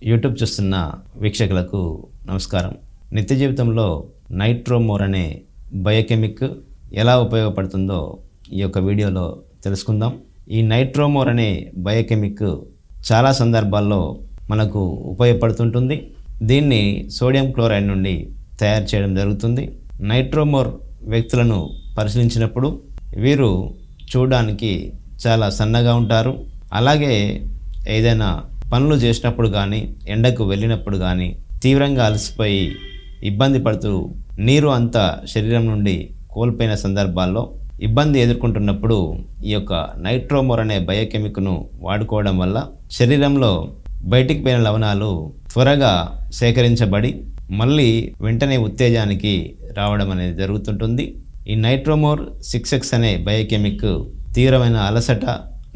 YouTube చూస్తున్న వీక్షకులకు నమస్కారం. నిత్య జీవితంలో నైట్రోమోర్ అనే బయోకెమిక్ ఎలా ఉపయోగపడుతుందో ఈ యొక్క వీడియోలో తెలుసుకుందాం. ఈ నైట్రోమోర్ అనే బయోకెమిక్ చాలా సందర్భాల్లో మనకు ఉపయోగపడుతుంటుంది. దీన్ని సోడియం క్లోరైడ్ నుండి తయారు చేయడం జరుగుతుంది. నైట్రోమోర్ వ్యక్తులను పరిశీలించినప్పుడు వీరు చూడడానికి చాలా సన్నగా ఉంటారు. అలాగే ఏదైనా పనులు చేసినప్పుడు కానీ, ఎండకు వెళ్ళినప్పుడు కానీ తీవ్రంగా అలసిపోయి ఇబ్బంది పడుతూ నీరు అంతా శరీరం నుండి కోల్పోయిన సందర్భాల్లో ఇబ్బంది ఎదుర్కొంటున్నప్పుడు ఈ యొక్క నైట్రోమోర్ అనే బయోకెమిక్ను వాడుకోవడం వల్ల శరీరంలో బయటికి పోయిన లవణాలు త్వరగా సేకరించబడి మళ్ళీ వెంటనే ఉత్తేజానికి రావడం అనేది జరుగుతుంటుంది. ఈ నైట్రోమోర్ 6X అనే బయోకెమిక్ తీవ్రమైన అలసట,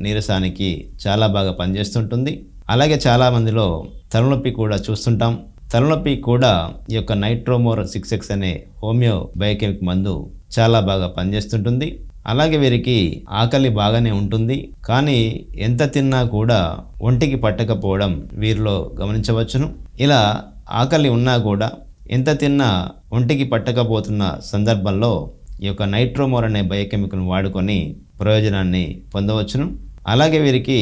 నీరసానికి చాలా బాగా పనిచేస్తుంటుంది. అలాగే చాలామందిలో తలనొప్పి కూడా చూస్తుంటాం. తలనొప్పి కూడా ఈ యొక్క నైట్రోమోర్ 6X అనే హోమియో బయోకెమిక్ మందు చాలా బాగా పనిచేస్తుంటుంది. అలాగే వీరికి ఆకలి బాగానే ఉంటుంది, కానీ ఎంత తిన్నా కూడా ఒంటికి పట్టకపోవడం వీరిలో గమనించవచ్చును. ఇలా ఆకలి ఉన్నా కూడా ఎంత తిన్నా ఒంటికి పట్టకపోతున్న సందర్భంలో ఈ యొక్క నైట్రోమోర్ అనే బయోకెమిక్ను వాడుకొని ప్రయోజనాన్ని పొందవచ్చును. అలాగే వీరికి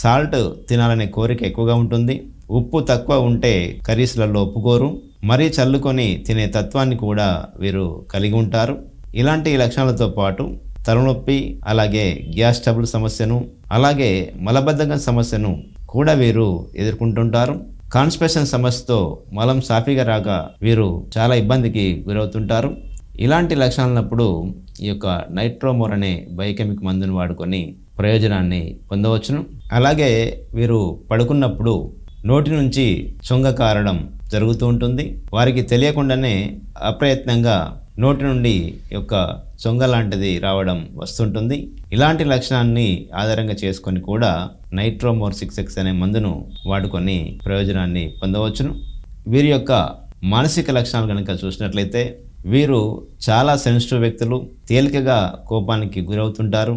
సాల్ట్ తినాలనే కోరిక ఎక్కువగా ఉంటుంది. ఉప్పు తక్కువ ఉంటే కర్రీస్లలో ఒప్పుకోరు. మరీ చల్లుకొని తినే తత్వాన్ని కూడా వీరు కలిగి ఉంటారు. ఇలాంటి లక్షణాలతో పాటు తలనొప్పి, అలాగే గ్యాస్ ట్రబుల్ సమస్యను, అలాగే మలబద్ధకం సమస్యను కూడా వీరు ఎదుర్కొంటుంటారు. కాన్స్టిపేషన్ సమస్యతో మలం సాఫీగా రాక వీరు చాలా ఇబ్బందికి గురవుతుంటారు. ఇలాంటి లక్షణాలప్పుడు ఈ యొక్క నైట్రోమోర్ అనే బయోకెమిక్ మందును వాడుకొని ప్రయోజనాన్ని పొందవచ్చును. అలాగే వీరు పడుకున్నప్పుడు నోటి నుంచి చొంగ కారడం జరుగుతూ ఉంటుంది. వారికి తెలియకుండానే అప్రయత్నంగా నోటి నుండి యొక్క చొంగ లాంటిది రావడం వస్తుంటుంది. ఇలాంటి లక్షణాన్ని ఆధారంగా చేసుకొని కూడా నైట్రోమోర్ 6X అనే మందును వాడుకొని ప్రయోజనాన్ని పొందవచ్చును. వీరి యొక్క మానసిక లక్షణాలు కనుక చూసినట్లయితే వీరు చాలా సెన్సిటివ్ వ్యక్తులు. తేలికగా కోపానికి గురవుతుంటారు.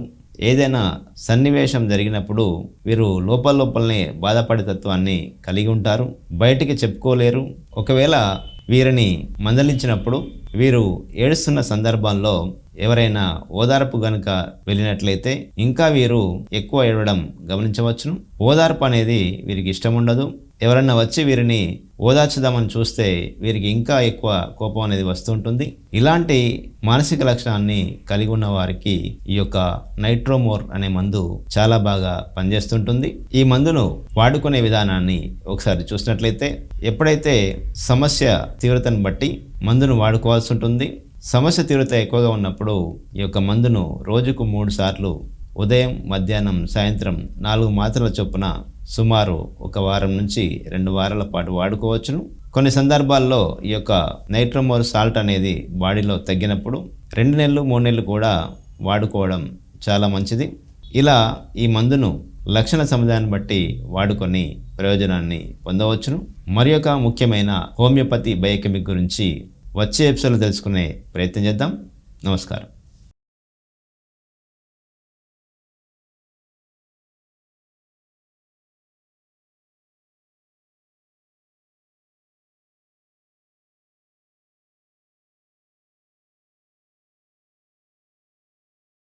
ఏదైనా సన్నివేశం జరిగినప్పుడు వీరు లోపలనే బాధపడే తత్వాన్ని కలిగి ఉంటారు. బయటికి చెప్పుకోలేరు. ఒకవేళ వీరిని మందలించినప్పుడు వీరు ఏడుస్తున్న సందర్భాల్లో ఎవరైనా ఓదార్పు గనుక వెళ్ళినట్లయితే ఇంకా వీరు ఎక్కువ ఏడవడం గమనించవచ్చును. ఓదార్పు అనేది వీరికి ఇష్టం ఉండదు. ఎవరన్నా వచ్చి వీరిని ఓదార్చుదామని చూస్తే వీరికి ఇంకా ఎక్కువ కోపం అనేది వస్తుంటుంది. ఇలాంటి మానసిక లక్షణాన్ని కలిగి ఉన్న వారికి ఈ యొక్క నైట్రోమోర్ అనే మందు చాలా బాగా పనిచేస్తుంటుంది. ఈ మందును వాడుకునే విధానాన్ని ఒకసారి చూసినట్లయితే, ఎప్పుడైతే సమస్య తీవ్రతను బట్టి మందును వాడుకోవాల్సి ఉంటుంది. సమస్య తీవ్రత ఎక్కువగా ఉన్నప్పుడు ఈ యొక్క మందును రోజుకు 3 సార్లు ఉదయం, మధ్యాహ్నం, సాయంత్రం 4 మాత్రల చొప్పున సుమారు 1 వారం నుంచి 2 వారాల పాటు వాడుకోవచ్చును. కొన్ని సందర్భాల్లో ఈ యొక్క నైట్రోమోర్ సాల్ట్ అనేది బాడీలో తగ్గినప్పుడు 2 నెలలు 3 నెలలు కూడా వాడుకోవడం చాలా మంచిది. ఇలా ఈ మందును లక్షణ సముదాయాన్ని బట్టి వాడుకొని ప్రయోజనాన్ని పొందవచ్చును. మరి ఒక ముఖ్యమైన హోమియోపతి బయోకెమిక్ గురించి వచ్చే ఎపిసోడ్లో తెలుసుకునే ప్రయత్నం చేద్దాం. నమస్కారం.